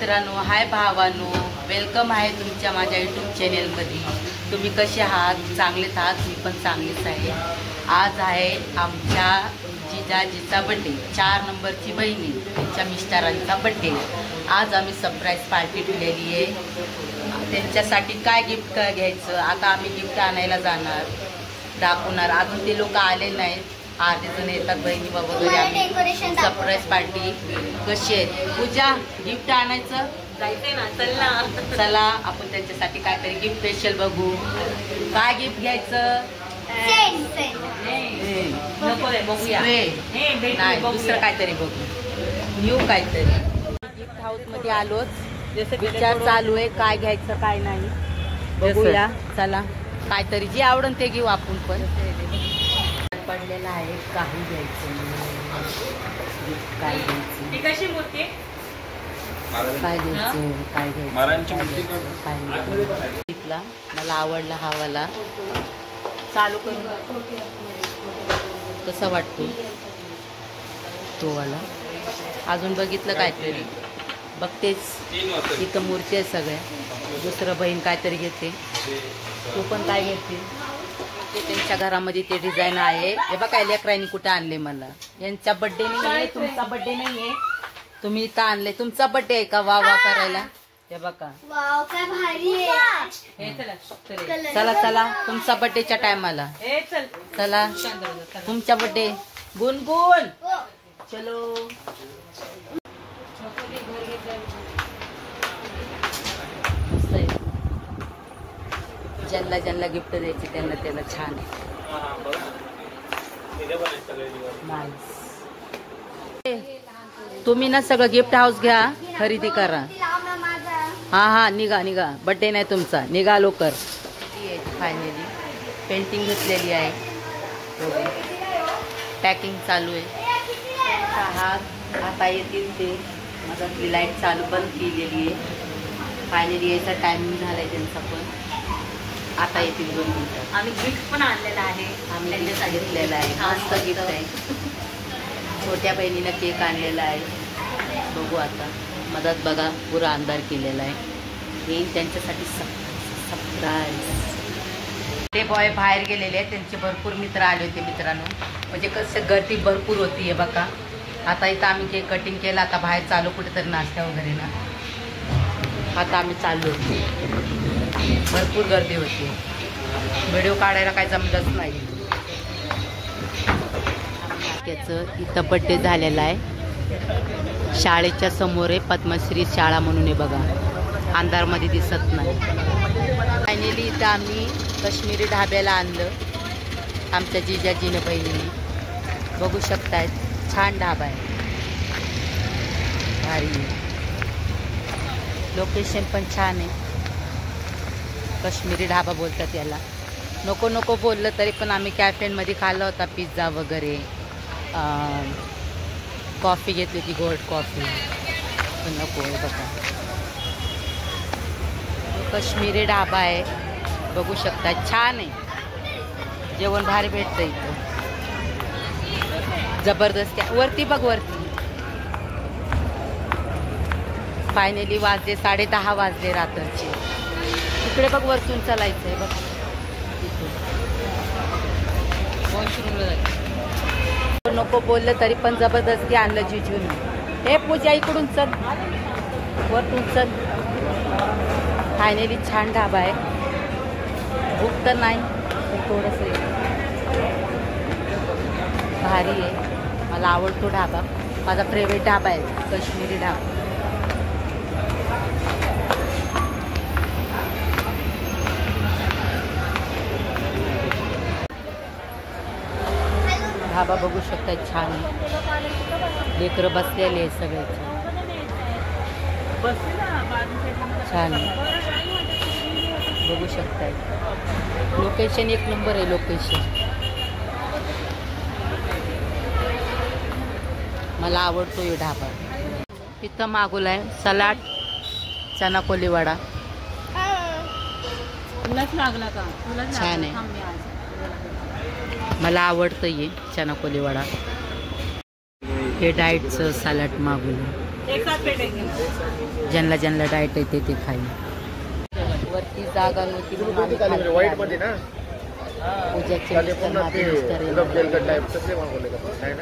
मित्रांनो, हाय भावानो, वेलकम आहे तुमच्या माझ्या यूट्यूब चॅनेलमध्ये. तुम्ही कसे आहात? चांगलेच आहात? मी पण चांगलीच आहे. आज आहे आमच्या जिजाजीचा बड्डे, 4 नंबरची बहिणी त्यांच्या मिस्टरांचा बड्डे. आज आम्ही सरप्राईज पार्टी ठेवलेली आहे. त्यांच्यासाठी काय गिफ्ट घ्यायचं, आता आम्ही गिफ्ट आणायला जाणार, दाखवणार. अजून ते लोक आले नाहीत, अर्धे जण येतात बहिणी वगैरे. आम्ही सरप्राईज पार्टी कशी आहे. पूजा, गिफ्ट आणायचं जायचंय ना, चल ना. चला आपण त्यांच्यासाठी काहीतरी गिफ्ट स्पेशल बघू. काय गिफ्ट घ्यायचं? बघूया नाही, दुसरं काहीतरी बघू, न्यू काहीतरी. गिफ्ट हाऊस मध्ये आलोच, विचार चालू आहे काय घ्यायचं काय नाही. बघूया, चला काहीतरी जे आवडन ते घेऊ आपण. पण पडलेला आहे काही घ्यायचं गिफ्ट, काय घ्यायचं, ती कशी मूर्ती काय घ्यायचं, काय घ्यायचं. मला आवडला हा वाला. चालू करून कसा वाटतो तो वाला. अजून बघितलं काहीतरी, बघतेच इथं मूर्ती आहे सगळ्या. दुसरं बहीण काहीतरी घेते, तू पण काय घेते. ते त्यांच्या घरामध्ये ते डिझाईन आहे. हे बघा लेकरांनी कुठे आणले मला. यांचा बड्डे नाही आहे, तुमचा बड्डे नाही आहे, तुम्ही इथं आणले. तुमचा बड्डे आहे का वा वा करायला. हे बघा, चला चला तुमचा बड्डेच्या टायमाला चला. तुमचा बड्डे गुणगुण, चलो. ज्यांना ज्यांना गिफ्ट द्यायचे त्यांना त्याला छान आहे. तुम्ही ना सगळं गिफ्ट हाऊस घ्या, खरेदी करा. हा निघा निघा, बड्डे नाही तुमचा, निघा लवकर. फायनली पेंटिंग घेतलेली आहे, पॅकिंग चालू आहे. आता येतील ते. माझा ती लाईट चालू बंद केलेली आहे. फायनली यायचा टायमिंग झालाय त्यांचा, पण आता येतील 2 मिनिटं. आम्ही गिफ्ट पण आणलेला आहे, आम्ही त्यांनी सांगितलेलं आहे. मस्त गिफ्ट आहे. छोट्या बहिणीनं केक आणलेला आहे. बघू आता. मधात बघा पुरा अंधार केलेला आहे. येईल त्यांच्यासाठी सरप्राईज. ते बॉय बाहेर गेलेले आहेत, त्यांचे भरपूर मित्र आले होते मित्रांनो. म्हणजे कसं गर्दी भरपूर होती आहे बघा. आता इथं आम्ही केक कटिंग केलं. आता बाहेर चालू कुठेतरी नाश्ता वगैरे ना. आता आम्ही चाललो, भरपूर गर्दी होती. व्हिडिओ काढायला काय जमलंच नाही. त्याचं इथं बड्डे झालेला आहे. शाळेच्या समोर आहे, पद्मश्री शाळा म्हणून आहे बघा. अंधारमध्ये दिसत नाही. फायनली इथं आम्ही काश्मीरी ढाब्याला आणलं आमच्या जिजाजीनं बहिणीने. बघू शकतायत, छान ढाबा आहे, भारी आहे. लोकेशन पण छान आहे. काश्मीरी ढाबा बोलतात याला. नको नको बोललं तरी पण आम्ही कॅफेमध्ये खाल्ला होता पिझ्झा वगैरे. कॉफी घेतली होती, गोल्ड कॉफी. पण नको आहे बघा, काश्मीरी ढाबा आहे. बघू शकता, छान आहे. जेवण भारी भेटतं इथं, जबरदस्त. वरती बघ, वरती. फायनली वाजले 10:30 वाजले रात्रीचे. इकडे बघ, वरतून चालायचं आहे बघ. नको बोललं तरी पण जबरदस्ती आणलं जिजून. हे पूजा इकडून चल, वरतून चल. फायनली छान ढाबा आहे. भूक तर नाही, थोडंसं भारी आहे. मला आवडतो ढाबा, माझा फेवरेट ढाबा आहे काश्मीरी ढाबा. ढाबा बघू शकता, छान आहे. लेकरं बसलेले आहे सगळे, छान आहे. बघू शकताय, लोकेशन 1 नंबर आहे. लोकेशन मला आवडतो हे ढाबा. इथं मागवलाय सलाड, चना कोलीवाडा. छान आहे, मला आवडतं हे चना कोलीवाडा. हे डाएटचं सॅलड मागवलं. ज्यांना ज्यांना डाएट येते ते खाईल. वरती जागा नव्हती म्हणून आम्ही खाली आलो. पूजाचे मिस्टर माझे मिस्टर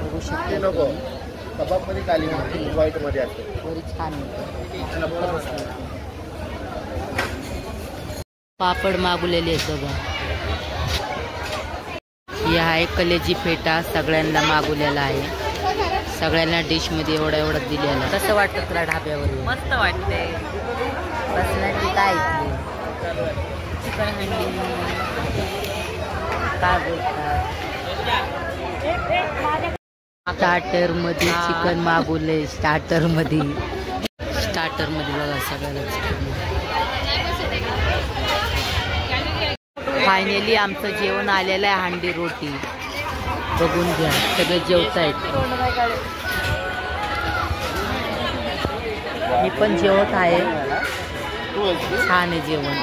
बघू शकतो. कबाब मध्ये काली व्हाईट मध्ये असते. वरी छान होतं. पापड मागवलेले आहेत बघा. ही आहे कलेजी फेटा, सगळ्यांना मागवलेला आहे. सगळ्यांना डिश मध्ये एवढा एवढा दिलेला. कसं वाटतं तुला ढाब्यावर? मस्त वाटते. बसण्याची काय चिकन हंडी काय बोलतात. स्टार्टर मध्ये चिकन मागवले. स्टार्टर मध्ये बघा सगळ्याला चिकन. फायनली आमचं जेवण आलेलं आहे. हांडी रोटी बघून घ्या. सगळे जेवतायत. मी पण जेवत आहे. छान आहे जेवण.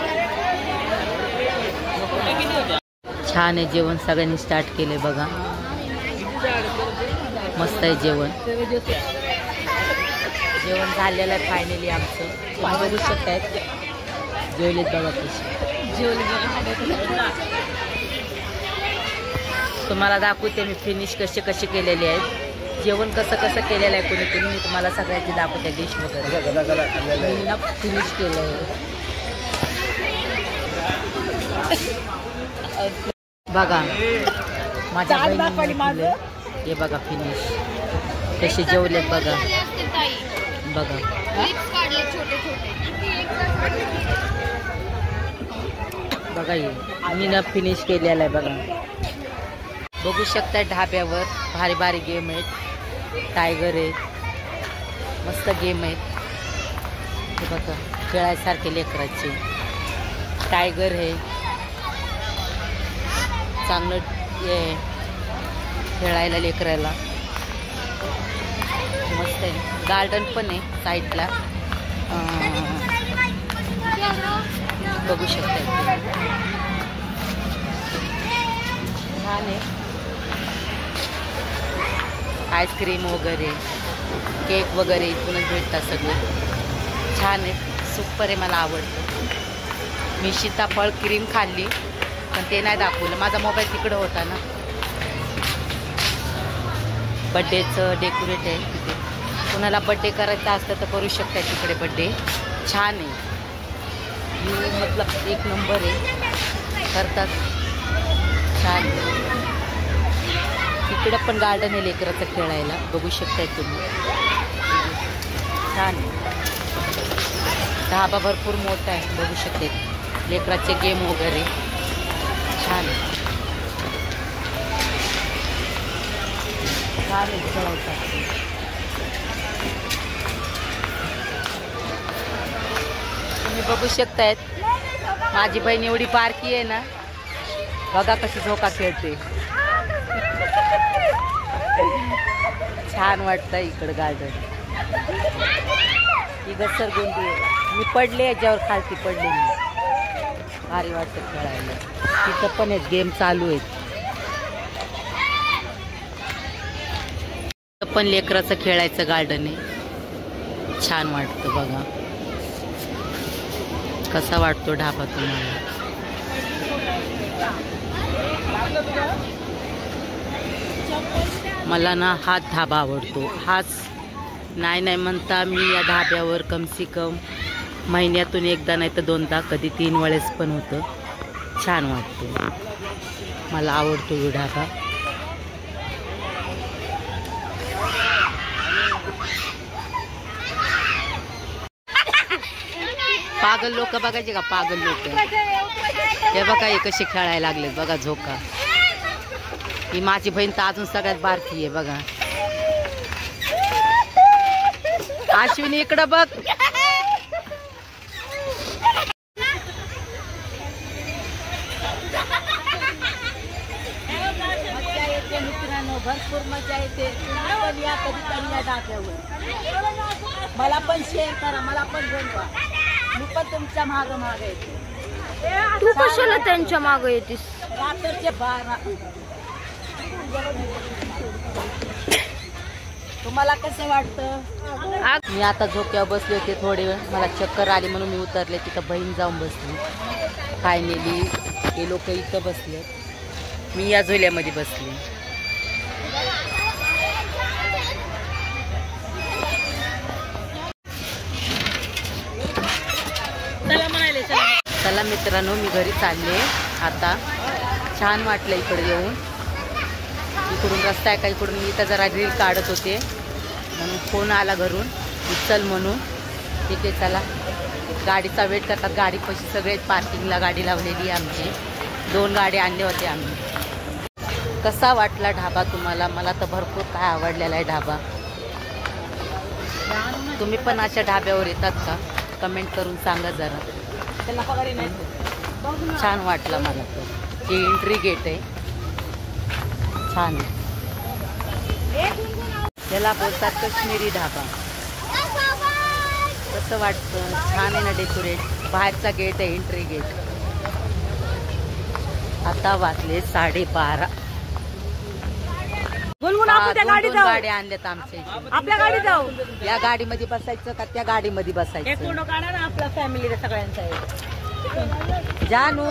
छान आहे जेवण. सगळ्यांनी स्टार्ट केले बघा. मस्त आहे जेवण. जेवण झालेलं आहे फायनली आमचं. बघू शकतायत जेवलेत बघा कशी. तुम्हाला दाखवते मी फिनिश कसे केलेले आहेत. जेवण कसं केलेलं आहे कोणी मी तुम्हाला सगळ्यांची दाखवते. डिश वगैरे फिनिश केलं आहे बघा. माझ्या बहिणीने हे बघा फिनिश कसे जेवलेत बघा. बघा ये मी ना फिनिश केलेलं आहे बघा. बघू शकता ढाब्यावर भारी भारी गेम आहेत. टायगर आहेत. मस्त गेम आहेत. हे बघा खेळायसारखे लेकराचे. टायगर आहे चांगलं हे खेळायला लेकरायला. मस्त आहे. गार्डन पण आहे साईडला. बघू शकता छान आहे. आईस्क्रीम वगैरे केक वगैरे इथूनच भेटतात सगळे. छान आहे. सुपर आहे. मला आवडतं. मी सीताफळ क्रीम खाल्ली पण ते नाही दाखवलं. माझा मोबाईल तिकडं होता ना. बड्डेचं डेकोरेट आहे तिथे. कोणाला बड्डे करायचा असतं तर करू शकता तिकडे बड्डे. छान आहे. मतलब एक नंबर आहे. करतात छान. इकडं पण गार्डन आहे लेकराचं खेळायला. बघू शकताय तुम्ही. छान आहे. ढाबा भरपूर मोठा आहे. बघू शकते लेकराचे गेम वगैरे छान आहे. छान आहे खेळायचं. तुम्ही बघू शकतायत माझी बहीण एवढी बारकी आहे ना. बघा कशी झोका खेळते. छान वाटतं इकडं गार्डन. ही घसरगुंडी आहे. मी पडले याच्यावर खालती पडले मी. भारी वाटतं खेळायला. तिथं पण आहेत गेम चालू आहेत. पण लेकराचं खेळायचं गार्डन आहे. छान वाटतं बघा. कसा वाटतो ढाबा तुम्हाला? मला ना हाच ढाबा आवडतो. हाच नाही म्हणता मी या ढाब्यावर कमसे कम महिन्यातून एकदा नाही तर दोनदा कधी 3 वेळेस पण होतं. छान वाटतो. मला आवडतो हा ढाबा. पागल लोक बघायचे का? पागल लोक हे बघा हे कसे खेळायला लागलेत बघा. झोका. ही माझी बहीण तर अजून सगळ्यात बारकी आहे बघा. अश्विनी इकडं बघ. मित्रांनो भरपूर मजा येते. मला पण शेअर करा. मला पण बोलवा. मी पण तुमच्या माग येते. तू कशाला त्यांच्या माग येतेस? रात्रीचे 12 तुम्हाला कसं वाटतं? मी आता झोक्यावर बसले होते थोडे वेळ, मला चक्कर आली म्हणून मी उतरले. तिथं बहीण जाऊन बसली. फायनली हे लोक इथं बसले, मी या झोल्यामध्ये बसले. चला मित्रांनो, मी घरी चालले आता. छान वाटलं इकडे येऊन. इकडून रस्ता आहे का, इकडून मी इथं जरा रील काढत होते म्हणून फोन आला घरून, चल म्हणून. ठीक आहे चला. गाडीचा वेट करतात. गाडीपाशी सगळे पार्किंगला गाडी लावलेली आहे आमची. 2 गाडी आणले होते आम्ही. कसा वाटला ढाबा तुम्हाला? मला तर भरपूर काय आवडलेला आहे ढाबा. तुम्ही पण अशा ढाब्यावर येतात का? कमेंट करून सांगा जरा. छान वाटलं मला तर. हे एंट्री गेट आहे, छान आहे. त्याला बोलतात काश्मीरी ढाबा. कसं वाटतं? छान आहे ना डेकोरेट. बाहेरचा गेट आहे, एंट्री गेट. आता वाजले 12:30. गाड्या आणल्यात आमच्या इथे. आपल्या गाडी जाऊ. या गाडीमध्ये बसायचं का त्या गाडीमध्ये बसायचं? एक फोटो काढा ना आपल्या फॅमिली सगळ्यांचा. जानू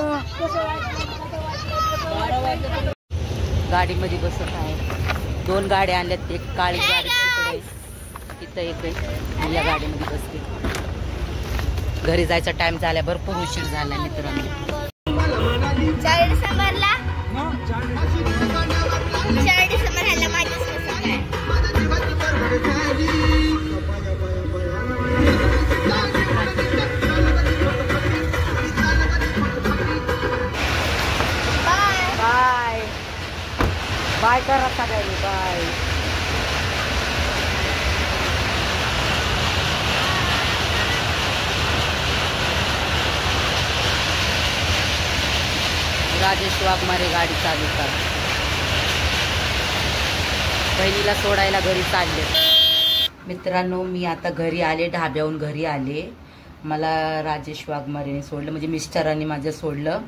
गाडीमध्ये बसत आहे. 2 गाड्या आणल्यात. एक काळी गाडी तिकडे, तिथं एक आहे. मी या गाडीमध्ये बसते. घरी जायचा टाइम झाला, भरपूर उशीर झाला मित्रांनो. 4 डिसेंबरला ह्याला माझ्या बाय बाय करा सगळ्यांनी. बाय. राजेश वाघमारे गाडी चालवतात. बहिणीला सोडायला घरी चालले. मित्रांनो, मी आता घरी आले, ढाब्याहून घरी आले. मला राजेश वाघमारेने सोडलं, म्हणजे मिस्टरांनी माझं सोडलं.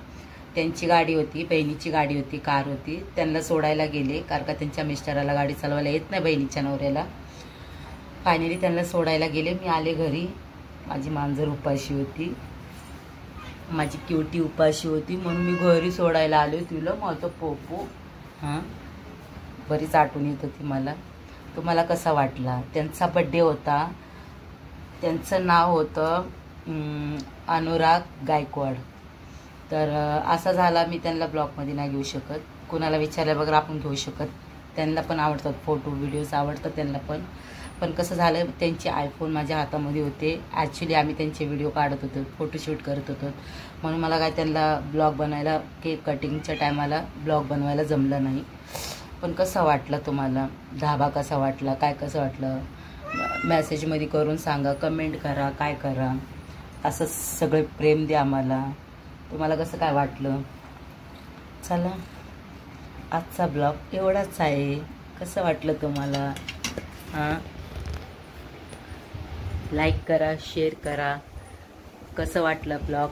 त्यांची गाडी होती, बहिणीची गाडी होती, कार होती. त्यांना सोडायला गेले, कारण का त्यांच्या मिस्टराला गाडी चालवायला येत नाही, बहिणीच्या नवऱ्याला. फायनली त्यांना सोडायला गेले. मी आले घरी. माझी मांजर उपाशी होती, माझी क्युटी उपाशी होती, म्हणून मी घरी सोडायला आले. तुला माझं पोपू हां बरीच आठवण येत होती मला. तुम्हाला कसा वाटला? त्यांचा बड्डे होता. त्यांचं नाव होतं अनुराग गायकवाड. तर असा झाला, मी त्यांना ब्लॉगमध्ये नाही घेऊ शकत. कोणाला विचारल्या बघा आपण घेऊ शकत. त्यांना पण आवडतात फोटो व्हिडिओज, आवडतात त्यांना पण. पण कसं झालं, त्यांचे आयफोन माझ्या हातामध्ये होते. ॲक्च्युली आम्ही त्यांचे व्हिडिओ काढत होतो, फोटोशूट करत होतो, म्हणून मला काय त्यांना ब्लॉग बनायला, केक कटिंगच्या टायमाला ब्लॉग बनवायला जमलं नाही. पण कसं वाटलं तुम्हाला ढाबा? कसा वाटला? काय कसं वाटलं? मेसेजमध्ये करून सांगा, कमेंट करा, काय करा. असं सगळे प्रेम द्या आम्हाला. तुम्हाला कसं काय वाटलं? चला, आजचा ब्लॉग एवढाच आहे. कसं वाटलं तुम्हाला? हां, लाईक करा, शेअर करा. कसं वाटलं ब्लॉग?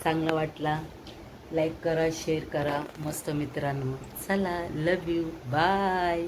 चांगलं वाटला? लाईक करा, शेअर करा. मस्त मित्रांनो. चला, लव यू, बाय.